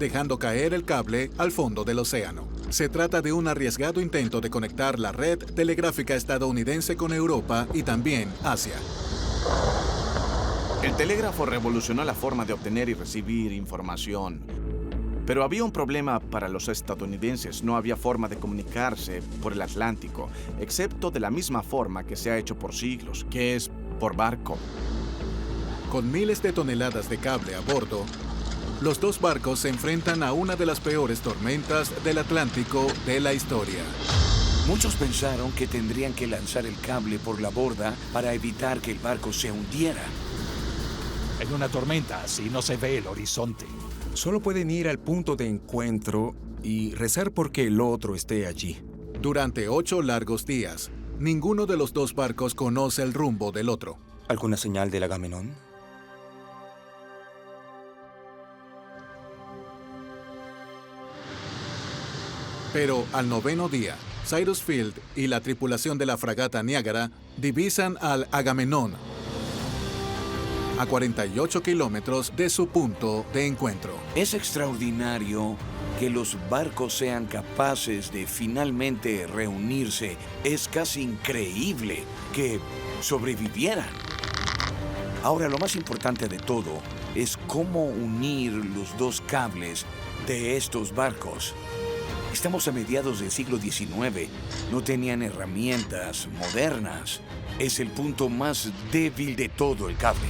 dejando caer el cable al fondo del océano. Se trata de un arriesgado intento de conectar la red telegráfica estadounidense con Europa y también Asia. El telégrafo revolucionó la forma de obtener y recibir información. Pero había un problema para los estadounidenses. No había forma de comunicarse por el Atlántico, excepto de la misma forma que se ha hecho por siglos, que es por barco. Con miles de toneladas de cable a bordo, los dos barcos se enfrentan a una de las peores tormentas del Atlántico de la historia. Muchos pensaron que tendrían que lanzar el cable por la borda para evitar que el barco se hundiera. En una tormenta así no se ve el horizonte. Solo pueden ir al punto de encuentro y rezar porque el otro esté allí. Durante 8 largos días, ninguno de los dos barcos conoce el rumbo del otro. ¿Alguna señal del Agamenón? Pero al 9º día, Cyrus Field y la tripulación de la fragata Niágara divisan al Agamenón a 48 kilómetros de su punto de encuentro. Es extraordinario que los barcos sean capaces de finalmente reunirse. Es casi increíble que sobrevivieran. Ahora, lo más importante de todo es cómo unir los dos cables de estos barcos. Estamos a mediados del siglo XIX. No tenían herramientas modernas. Es el punto más débil de todo el cable.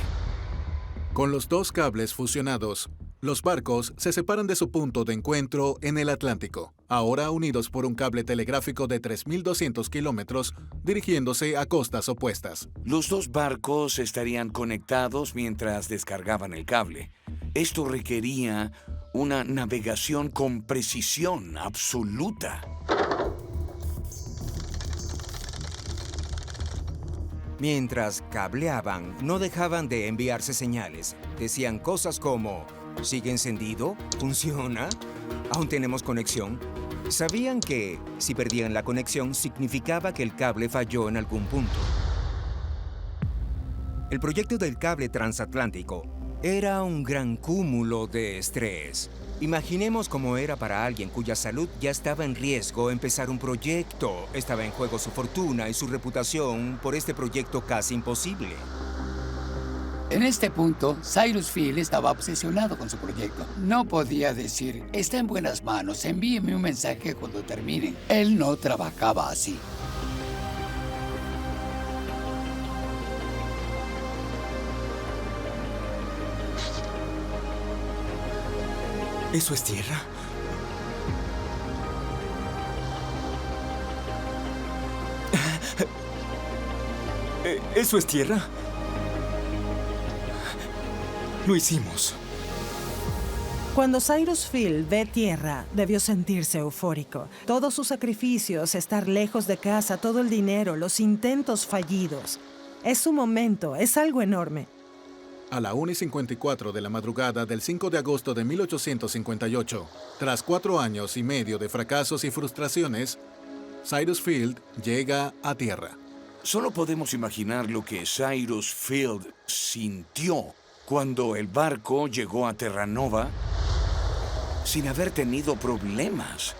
Con los dos cables fusionados, los barcos se separan de su punto de encuentro en el Atlántico, ahora unidos por un cable telegráfico de 3.200 kilómetros, dirigiéndose a costas opuestas. Los dos barcos estarían conectados mientras descargaban el cable. Esto requería una navegación con precisión absoluta. Mientras cableaban, no dejaban de enviarse señales. Decían cosas como: ¿sigue encendido? ¿Funciona? ¿Aún tenemos conexión? Sabían que, si perdían la conexión, significaba que el cable falló en algún punto. El proyecto del cable transatlántico era un gran cúmulo de estrés. Imaginemos cómo era para alguien cuya salud ya estaba en riesgo empezar un proyecto. Estaba en juego su fortuna y su reputación por este proyecto casi imposible. En este punto, Cyrus Field estaba obsesionado con su proyecto. No podía decir: está en buenas manos, envíeme un mensaje cuando termine. Él no trabajaba así. ¿Eso es tierra? ¿Eso es tierra? Lo hicimos. Cuando Cyrus Field ve tierra, debió sentirse eufórico. Todos sus sacrificios, estar lejos de casa, todo el dinero, los intentos fallidos. Es su momento, es algo enorme. A la 1:54 de la madrugada del 5 de agosto de 1858, tras 4 años y medio de fracasos y frustraciones, Cyrus Field llega a tierra. Solo podemos imaginar lo que Cyrus Field sintió cuando el barco llegó a Terranova sin haber tenido problemas.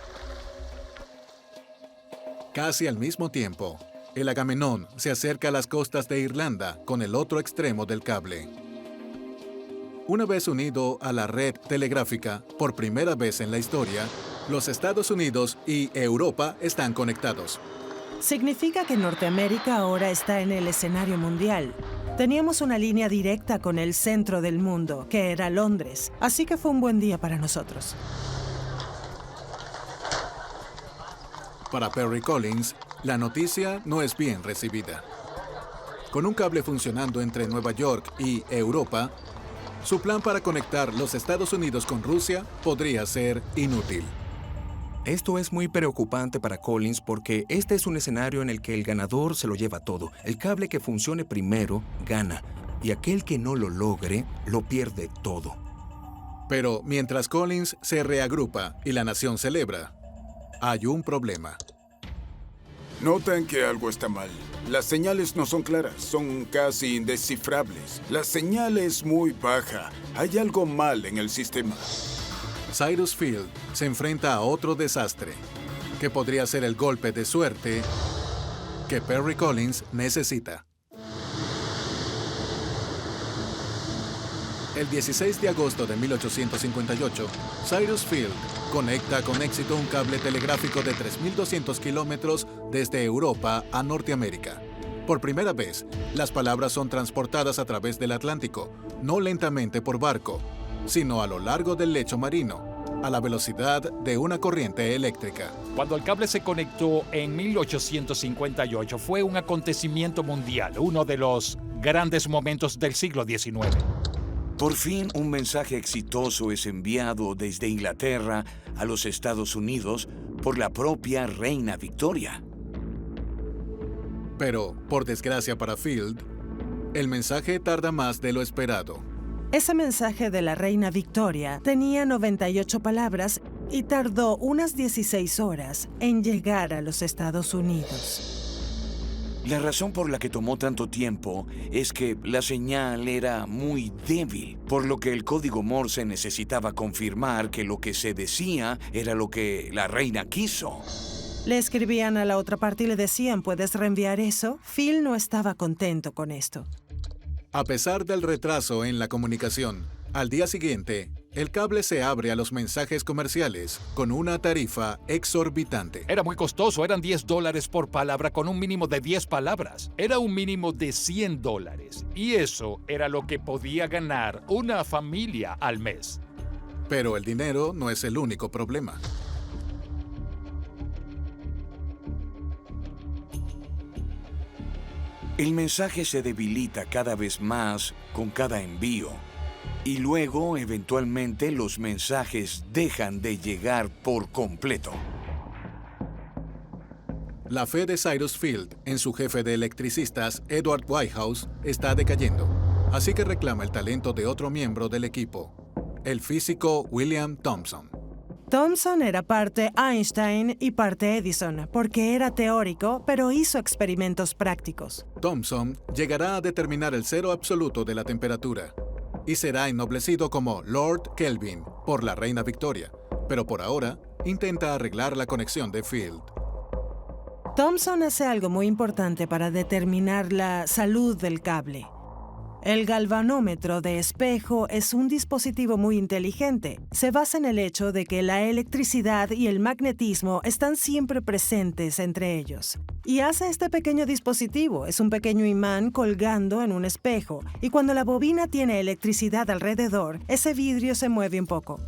Casi al mismo tiempo, el Agamenón se acerca a las costas de Irlanda con el otro extremo del cable. Una vez unido a la red telegráfica, por primera vez en la historia, los Estados Unidos y Europa están conectados. Significa que Norteamérica ahora está en el escenario mundial. Teníamos una línea directa con el centro del mundo, que era Londres, así que fue un buen día para nosotros. Para Perry Collins, la noticia no es bien recibida. Con un cable funcionando entre Nueva York y Europa, su plan para conectar los Estados Unidos con Rusia podría ser inútil. Esto es muy preocupante para Collins porque este es un escenario en el que el ganador se lo lleva todo. El cable que funcione primero gana y aquel que no lo logre lo pierde todo. Pero mientras Collins se reagrupa y la nación celebra, hay un problema. Notan que algo está mal. Las señales no son claras, son casi indescifrables. La señal es muy baja. Hay algo mal en el sistema. Cyrus Field se enfrenta a otro desastre, que podría ser el golpe de suerte que Perry Collins necesita. El 16 de agosto de 1858, Cyrus Field conecta con éxito un cable telegráfico de 3.200 kilómetros desde Europa a Norteamérica. Por primera vez, las palabras son transportadas a través del Atlántico, no lentamente por barco, sino a lo largo del lecho marino, a la velocidad de una corriente eléctrica. Cuando el cable se conectó en 1858 fue un acontecimiento mundial, uno de los grandes momentos del siglo XIX. Por fin, un mensaje exitoso es enviado desde Inglaterra a los Estados Unidos por la propia reina Victoria. Pero, por desgracia para Field, el mensaje tarda más de lo esperado. Ese mensaje de la reina Victoria tenía 98 palabras y tardó unas 16 horas en llegar a los Estados Unidos. La razón por la que tomó tanto tiempo es que la señal era muy débil, por lo que el código Morse necesitaba confirmar que lo que se decía era lo que la reina quiso. Le escribían a la otra parte y le decían, ¿puedes reenviar eso? Phil no estaba contento con esto. A pesar del retraso en la comunicación, al día siguiente, el cable se abre a los mensajes comerciales con una tarifa exorbitante. Era muy costoso, eran $10 por palabra con un mínimo de 10 palabras. Era un mínimo de $100 y eso era lo que podía ganar una familia al mes. Pero el dinero no es el único problema. El mensaje se debilita cada vez más con cada envío. Y luego, eventualmente, los mensajes dejan de llegar por completo. La fe de Cyrus Field en su jefe de electricistas, Edward Whitehouse, está decayendo, así que reclama el talento de otro miembro del equipo, el físico William Thomson. Thomson era parte Einstein y parte Edison, porque era teórico, pero hizo experimentos prácticos. Thomson llegará a determinar el cero absoluto de la temperatura y será ennoblecido como Lord Kelvin por la reina Victoria, pero por ahora intenta arreglar la conexión de Field. Thomson hace algo muy importante para determinar la salud del cable. El galvanómetro de espejo es un dispositivo muy inteligente. Se basa en el hecho de que la electricidad y el magnetismo están siempre presentes entre ellos. Y hace este pequeño dispositivo, es un pequeño imán colgando en un espejo, y cuando la bobina tiene electricidad alrededor, ese vidrio se mueve un poco.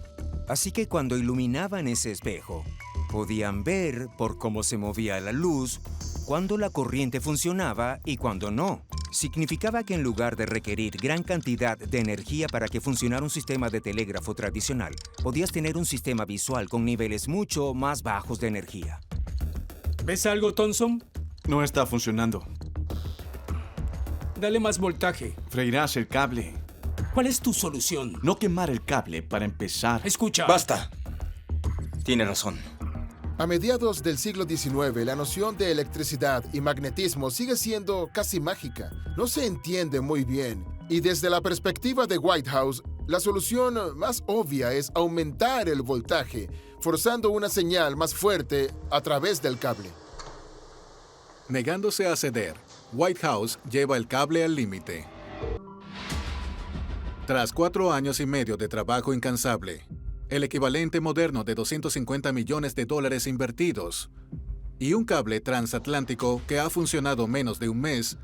Así que cuando iluminaban ese espejo, podían ver por cómo se movía la luz, cuando la corriente funcionaba y cuando no. Significaba que en lugar de requerir gran cantidad de energía para que funcionara un sistema de telégrafo tradicional, podías tener un sistema visual con niveles mucho más bajos de energía. ¿Ves algo, Thomson? No está funcionando. Dale más voltaje. Freirás el cable. ¿Cuál es tu solución? No quemar el cable para empezar. Escucha. Basta. Tiene razón. A mediados del siglo XIX, la noción de electricidad y magnetismo sigue siendo casi mágica. No se entiende muy bien. Y desde la perspectiva de Whitehouse, la solución más obvia es aumentar el voltaje, forzando una señal más fuerte a través del cable. Negándose a ceder, Whitehouse lleva el cable al límite. Tras 4 años y medio de trabajo incansable, el equivalente moderno de $250 millones invertidos, y un cable transatlántico que ha funcionado menos de un mes,